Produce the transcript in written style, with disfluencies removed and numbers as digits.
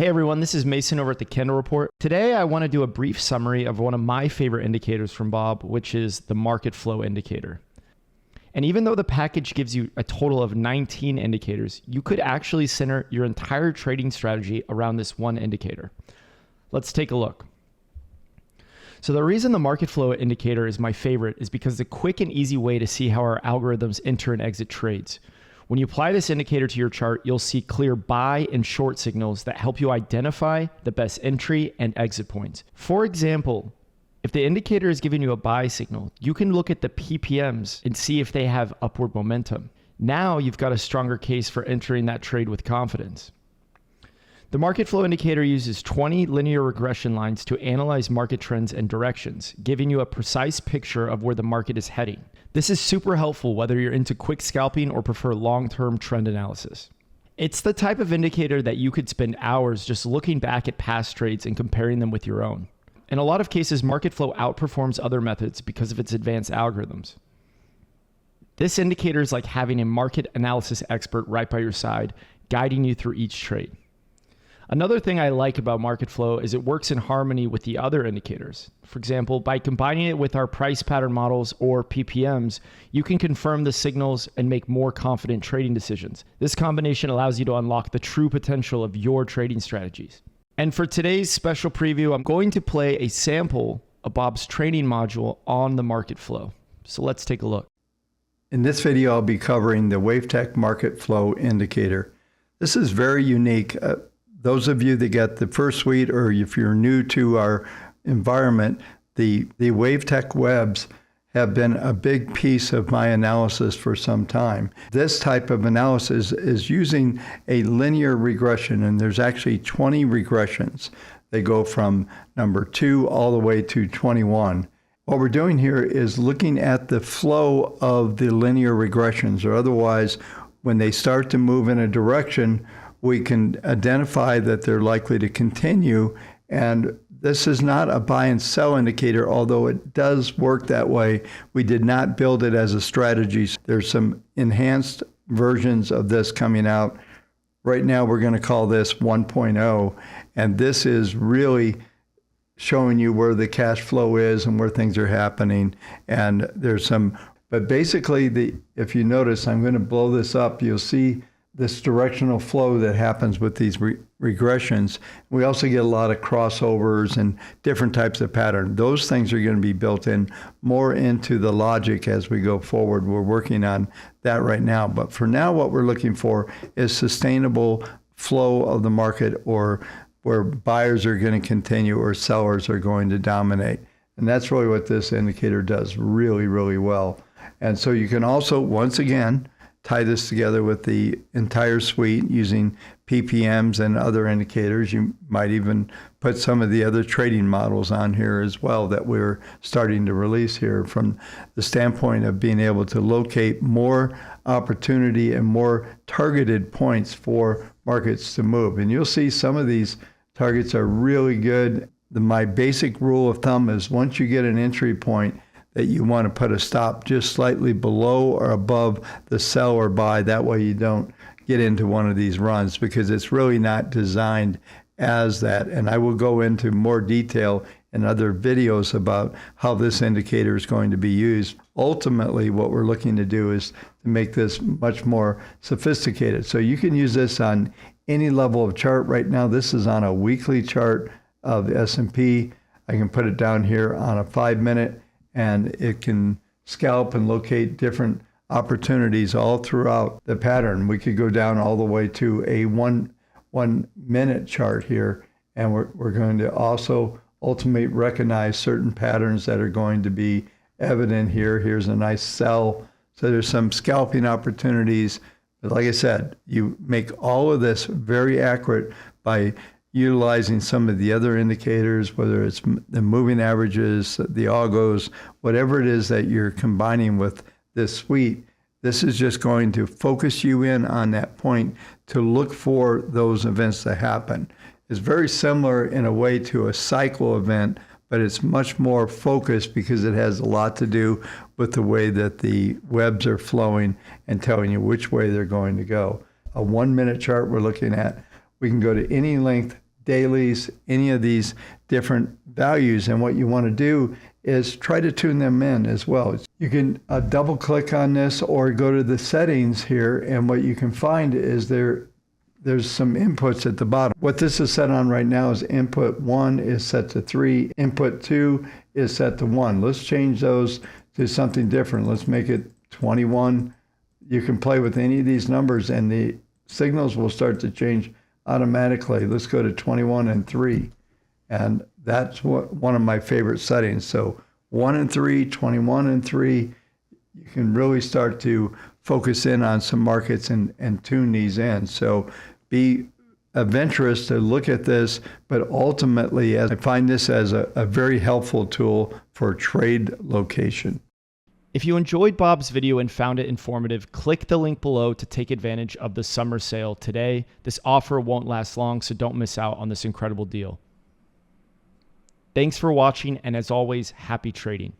Hey everyone, this is Mason over at the Kendall Report. Today I want to do a brief summary of one of my favorite indicators from Bob, which is the market flow indicator. And even though the package gives you a total of 19 indicators, you could actually center your entire trading strategy around this one indicator. Let's take a look. So the reason the market flow indicator is my favorite is because it's a quick and easy way to see how our algorithms enter and exit trades. When you apply this indicator to your chart, you'll see clear buy and short signals that help you identify the best entry and exit points. For example, if the indicator is giving you a buy signal, you can look at the PPMs and see if they have upward momentum. Now you've got a stronger case for entering that trade with confidence. The market flow indicator uses 20 linear regression lines to analyze market trends and directions, giving you a precise picture of where the market is heading. This is super helpful whether you're into quick scalping or prefer long-term trend analysis. It's the type of indicator that you could spend hours just looking back at past trades and comparing them with your own. In a lot of cases, market flow outperforms other methods because of its advanced algorithms. This indicator is like having a market analysis expert right by your side, guiding you through each trade. Another thing I like about market flow is it works in harmony with the other indicators. For example, by combining it with our price pattern models or PPMs, you can confirm the signals and make more confident trading decisions. This combination allows you to unlock the true potential of your trading strategies. And for today's special preview, I'm going to play a sample of Bob's training module on the market flow. So let's take a look. In this video, I'll be covering the WaveTech market flow indicator. This is very unique. Those of you that get the first suite, or if you're new to our environment, the WaveTech webs have been a big piece of my analysis for some time. This type of analysis is using a linear regression, and there's actually 20 regressions. They go from number 2 all the way to 21. What we're doing here is looking at the flow of the linear regressions, or otherwise, when they start to move in a direction, we can identify that they're likely to continue. And this is not a buy and sell indicator, although it does work that way. We did not build it as a strategy. There's some enhanced versions of this coming out. Right now, we're going to call this 1.0. And this is really showing you where the cash flow is and where things are happening. And there's some, but basically, if you notice, I'm going to blow this up. You'll see this directional flow that happens with these regressions. We also get a lot of crossovers and different types of pattern. Those things are going to be built in more into the logic as we go forward. We're working on that right now. But for now, what we're looking for is sustainable flow of the market, or where buyers are going to continue or sellers are going to dominate. And that's really what this indicator does really, really well. And so you can also, once again, tie this together with the entire suite using PPMs and other indicators. You might even put some of the other trading models on here as well that we're starting to release here, from the standpoint of being able to locate more opportunity and more targeted points for markets to move. And you'll see some of these targets are really good. My basic rule of thumb is once you get an entry point, that you want to put a stop just slightly below or above the sell or buy. That way you don't get into one of these runs, because it's really not designed as that. And I will go into more detail in other videos about how this indicator is going to be used. Ultimately, what we're looking to do is to make this much more sophisticated. So you can use this on any level of chart. Right now, this is on a weekly chart of the S&P. I can put it down here on a 5-minute, and it can scalp and locate different opportunities all throughout the pattern. We could go down all the way to a one minute chart here, and we're going to also ultimately recognize certain patterns that are going to be evident here. Here's a nice sell. So there's some scalping opportunities. But like I said, you make all of this very accurate by utilizing some of the other indicators, whether it's the moving averages, the algos, whatever it is that you're combining with this suite. This is just going to focus you in on that point to look for those events to happen. It's very similar in a way to a cycle event, but it's much more focused because it has a lot to do with the way that the webs are flowing and telling you which way they're going to go. A 1 minute chart we're looking at, we can go to any length dailies, any of these different values. And what you want to do is try to tune them in as well. You can double click on this or go to the settings here, and what you can find is there's some inputs at the bottom. What this is set on right now is input 1 is set to 3, input 2 is set to 1. Let's change those to something different. Let's make it 21. You can play with any of these numbers and the signals will start to change automatically. Let's go to 21 and 3. And that's one of my favorite settings. So 1 and 3, 21 and 3, you can really start to focus in on some markets and tune these in. So be adventurous to look at this, but ultimately I find this as a very helpful tool for trade location. If you enjoyed Bob's video and found it informative, click the link below to take advantage of the summer sale today. This offer won't last long, so don't miss out on this incredible deal. Thanks for watching, and as always, happy trading.